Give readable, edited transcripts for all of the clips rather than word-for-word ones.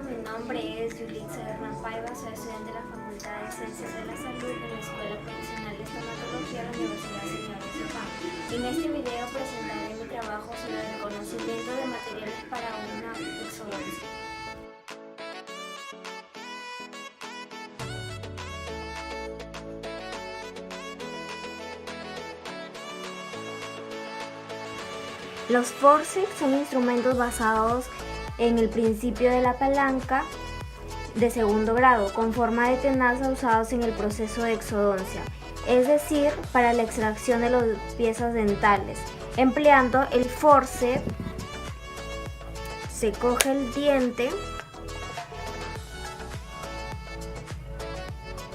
mi nombre es Yulitza Hernán Paiva, soy estudiante de la Facultad de Ciencias de la Salud en la Escuela Profesional de Estomatología de la Universidad Señor de Chopin. En este video presentaré mi trabajo sobre el reconocimiento de materiales para una exodoncia. Los forceps son instrumentos basados en el principio de la palanca de segundo grado, con forma de tenaza usados en el proceso de exodoncia, es decir, para la extracción de las piezas dentales. Empleando el forceps, se coge el diente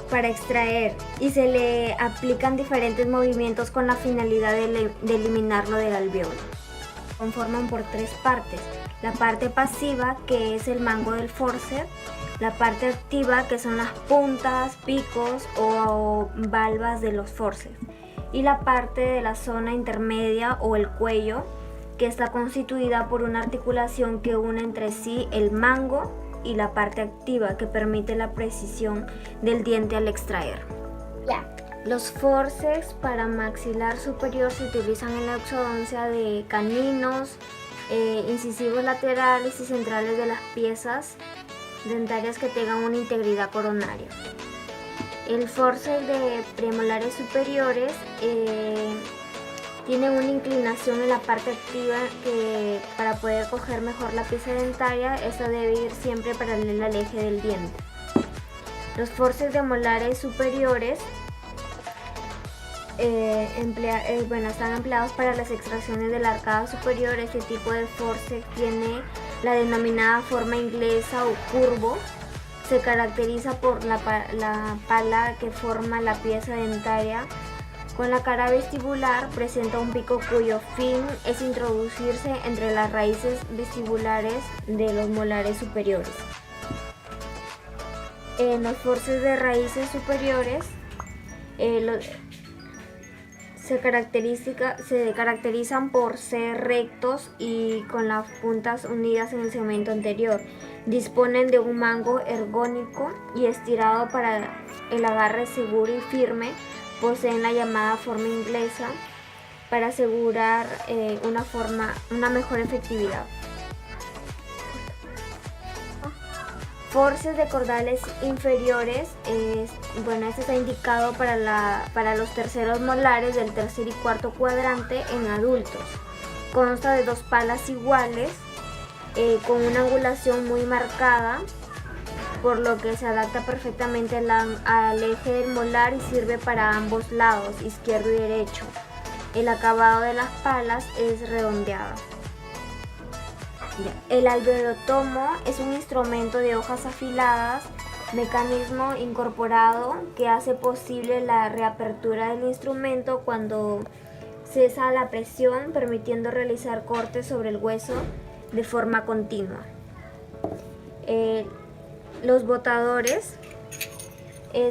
para extraer y se le aplican diferentes movimientos con la finalidad de eliminarlo del alvéolo. Conforman por tres partes: la parte pasiva, que es el mango del forceps; la parte activa, que son las puntas, picos o valvas de los forceps; y la parte de la zona intermedia o el cuello, que está constituida por una articulación que une entre sí el mango y la parte activa, que permite la precisión del diente al extraer. Los forceps para maxilar superior se utilizan en la exodoncia de caninos, incisivos laterales y centrales de las piezas dentarias que tengan una integridad coronaria. El forceps de premolares superiores tiene una inclinación en la parte activa que, para poder coger mejor la pieza dentaria, esta debe ir siempre paralela al eje del diente. Los forceps de molares superiores están empleados para las extracciones de la arcada superior. Este tipo de forceps tiene la denominada forma inglesa o curvo. Se caracteriza por la pala que forma la pieza dentaria con la cara vestibular. Presenta un pico cuyo fin es introducirse entre las raíces vestibulares de los molares superiores. En los forceps de raíces superiores se caracterizan por ser rectos y con las puntas unidas en el segmento anterior. Disponen de un mango ergónico y estirado para el agarre seguro y firme. Poseen la llamada forma inglesa para asegurar una mejor efectividad. Forceps de cordales inferiores, este está indicado para los terceros molares del tercer y cuarto cuadrante en adultos. Consta de dos palas iguales con una angulación muy marcada, por lo que se adapta perfectamente al eje del molar y sirve para ambos lados, izquierdo y derecho. El acabado de las palas es redondeado. El alveolotomo es un instrumento de hojas afiladas, mecanismo incorporado que hace posible la reapertura del instrumento cuando cesa la presión, permitiendo realizar cortes sobre el hueso de forma continua. Los botadores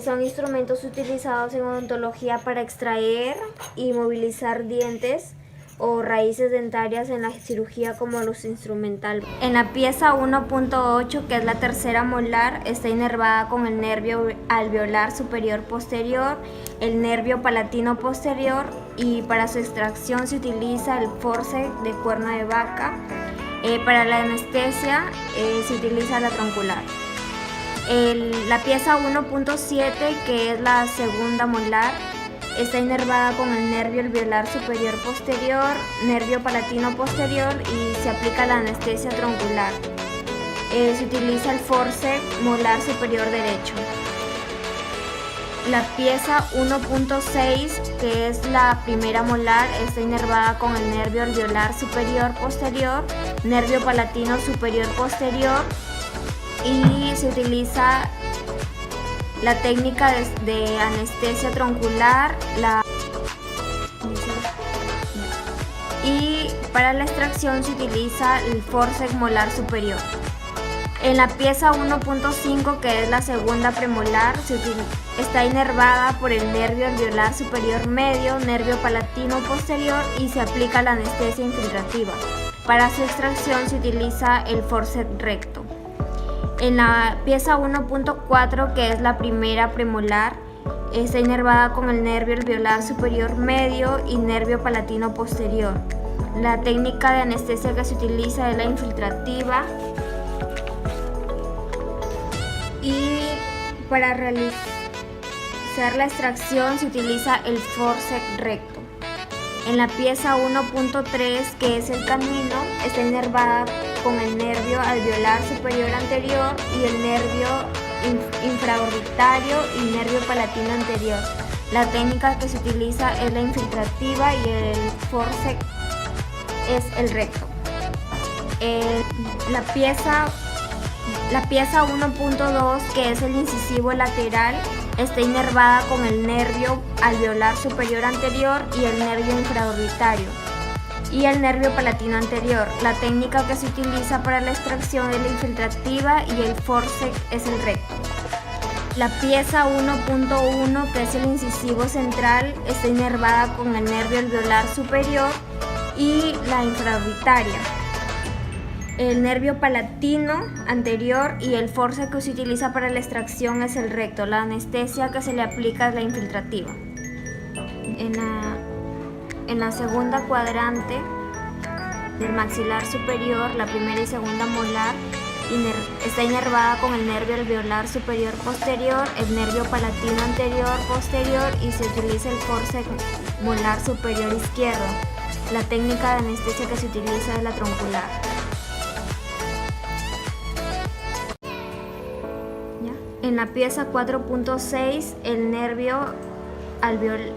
son instrumentos utilizados en odontología para extraer y movilizar dientes o raíces dentarias en la cirugía como los instrumental. En la pieza 1.8, que es la tercera molar, está inervada con el nervio alveolar superior posterior, el nervio palatino posterior, y para su extracción se utiliza el forceps de cuerno de vaca. Para la anestesia se utiliza la troncular. La pieza 1.7, que es la segunda molar, está inervada con el nervio alveolar superior posterior, nervio palatino posterior, y se aplica la anestesia troncular. Se utiliza el forceps molar superior derecho. La pieza 1.6, que es la primera molar, está inervada con el nervio alveolar superior posterior, nervio palatino superior posterior, y se utiliza la técnica de anestesia troncular y para la extracción se utiliza el forceps molar superior. En la pieza 1.5, que es la segunda premolar, está inervada por el nervio alveolar superior medio, nervio palatino posterior, y se aplica la anestesia infiltrativa. Para su extracción se utiliza el forceps recto. En la pieza 1.4, que es la primera premolar, está inervada con el nervio alveolar superior medio y nervio palatino posterior. La técnica de anestesia que se utiliza es la infiltrativa, y para realizar la extracción se utiliza el forceps recto. En la pieza 1.3, que es el canino, está inervada con el nervio alveolar superior anterior y el nervio infraorbitario y nervio palatino anterior. La técnica que se utiliza es la infiltrativa y el forceps es el recto. La pieza 1.2, que es el incisivo lateral, está inervada con el nervio alveolar superior anterior y el nervio infraorbitario y el nervio palatino anterior. La técnica que se utiliza para la extracción es la infiltrativa y el forceps es el recto. La pieza 1.1, que es el incisivo central, está inervada con el nervio alveolar superior y la infraorbitaria, el nervio palatino anterior, y el forceps que se utiliza para la extracción es el recto. La anestesia que se le aplica es la infiltrativa. En la segunda cuadrante del maxilar superior, la primera y segunda molar está inervada con el nervio alveolar superior posterior, el nervio palatino anterior posterior, y se utiliza el forceps molar superior izquierdo. La técnica de anestesia que se utiliza es la troncular. En la pieza 4.6, el nervio alveolar.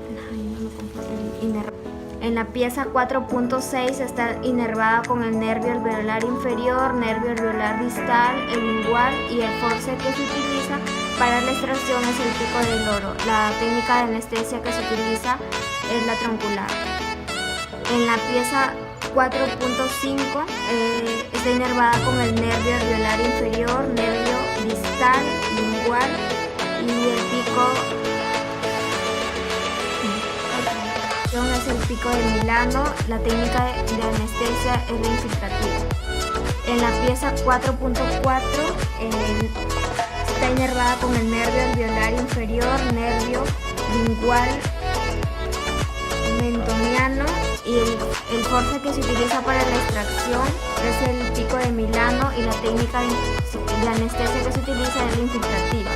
En la pieza 4.6 está inervada con el nervio alveolar inferior, nervio alveolar distal, el lingual, y el forceps que se utiliza para la extracción es el pico del loro. La técnica de anestesia que se utiliza es la troncular. En la pieza 4.5 está inervada con el nervio alveolar inferior, nervio distal, lingual y el pico es el pico de Milano. La técnica de anestesia es la infiltrativa. En la pieza 4.4 está inervada con el nervio alveolar inferior, nervio lingual, mentoniano, y el forceps que se utiliza para la extracción es el pico de Milano, y la técnica de anestesia que se utiliza es la infiltrativa.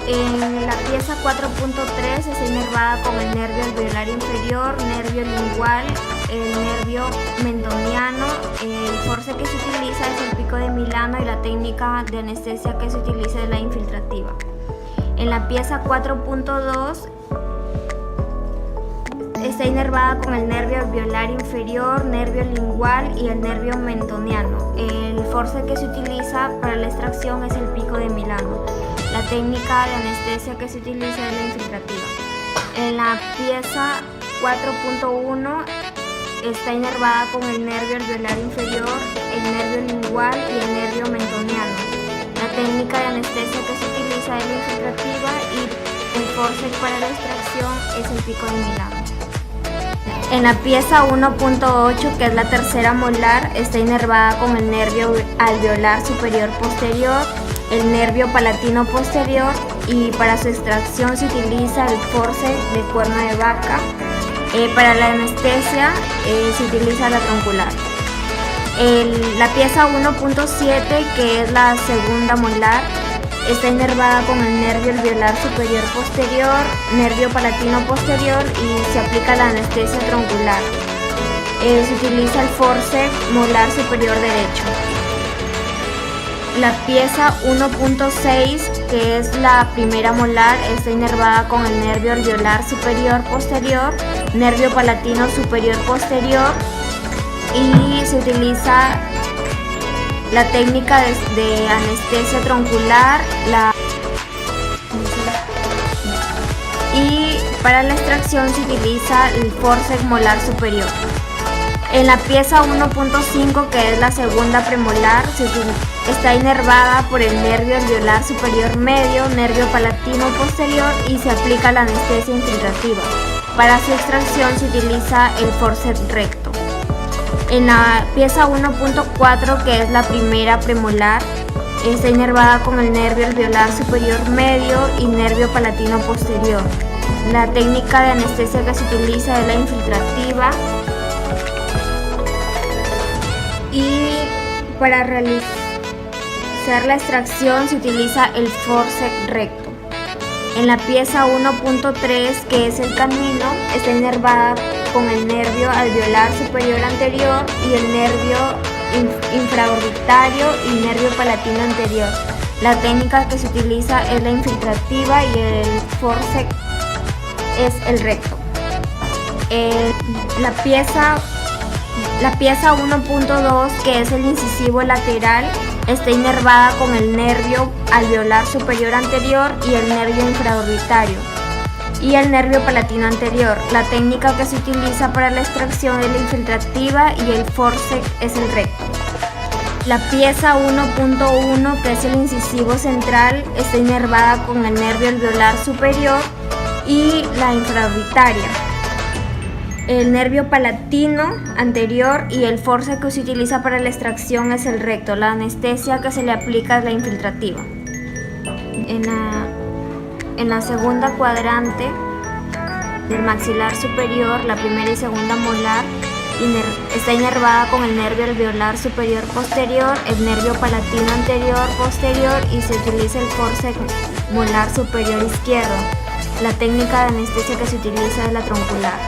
En la pieza 4.3 está inervada con el nervio alveolar inferior, nervio lingual, el nervio mentoniano. El forceps que se utiliza es el pico de Milano, y la técnica de anestesia que se utiliza es la infiltrativa. En la pieza 4.2 está inervada con el nervio alveolar inferior, nervio lingual y el nervio mentoniano. El forceps que se utiliza para la extracción es el pico de Milano. La técnica de anestesia que se utiliza es la infiltrativa. En la pieza 4.1 está inervada con el nervio alveolar inferior, el nervio lingual y el nervio mentoniano. La técnica de anestesia que se utiliza es la infiltrativa, y el forceps para la extracción es el pico de Milano. En la pieza 1.8, que es la tercera molar, está inervada con el nervio alveolar superior posterior, el nervio palatino posterior, y para su extracción se utiliza el forceps de cuerno de vaca. Para la anestesia se utiliza la troncular. La pieza 1.7, que es la segunda molar, está inervada con el nervio alveolar superior posterior, nervio palatino posterior, y se aplica la anestesia troncular. Se utiliza el forceps molar superior derecho. La pieza 1.6, que es la primera molar, está inervada con el nervio alveolar superior posterior, nervio palatino superior posterior, y se utiliza la técnica de anestesia troncular, y para la extracción se utiliza el forceps molar superior. En la pieza 1.5, que es la segunda premolar, está inervada por el nervio alveolar superior medio, nervio palatino posterior, y se aplica la anestesia infiltrativa. Para su extracción se utiliza el forceps recto. En la pieza 1.4, que es la primera premolar, está inervada con el nervio alveolar superior medio y nervio palatino posterior. La técnica de anestesia que se utiliza es la infiltrativa, y para realizar la extracción se utiliza el forceps recto. En la pieza 1.3, que es el canino, está inervada con el nervio alveolar superior anterior y el nervio infraorbitario y nervio palatino anterior. La técnica que se utiliza es la infiltrativa y el forceps es el recto. La pieza 1.2, que es el incisivo lateral, está inervada con el nervio alveolar superior anterior y el nervio infraorbitario y el nervio palatino anterior. La técnica que se utiliza para la extracción es la infiltrativa y el forceps es el recto. La pieza 1.1, que es el incisivo central, está inervada con el nervio alveolar superior y la infraorbitaria, el nervio palatino anterior, y el forceps que se utiliza para la extracción es el recto. La anestesia que se le aplica es la infiltrativa. En la segunda cuadrante del maxilar superior, la primera y segunda molar está inervada con el nervio alveolar superior posterior, el nervio palatino anterior posterior, y se utiliza el forceps molar superior izquierdo. La técnica de anestesia que se utiliza es la troncular.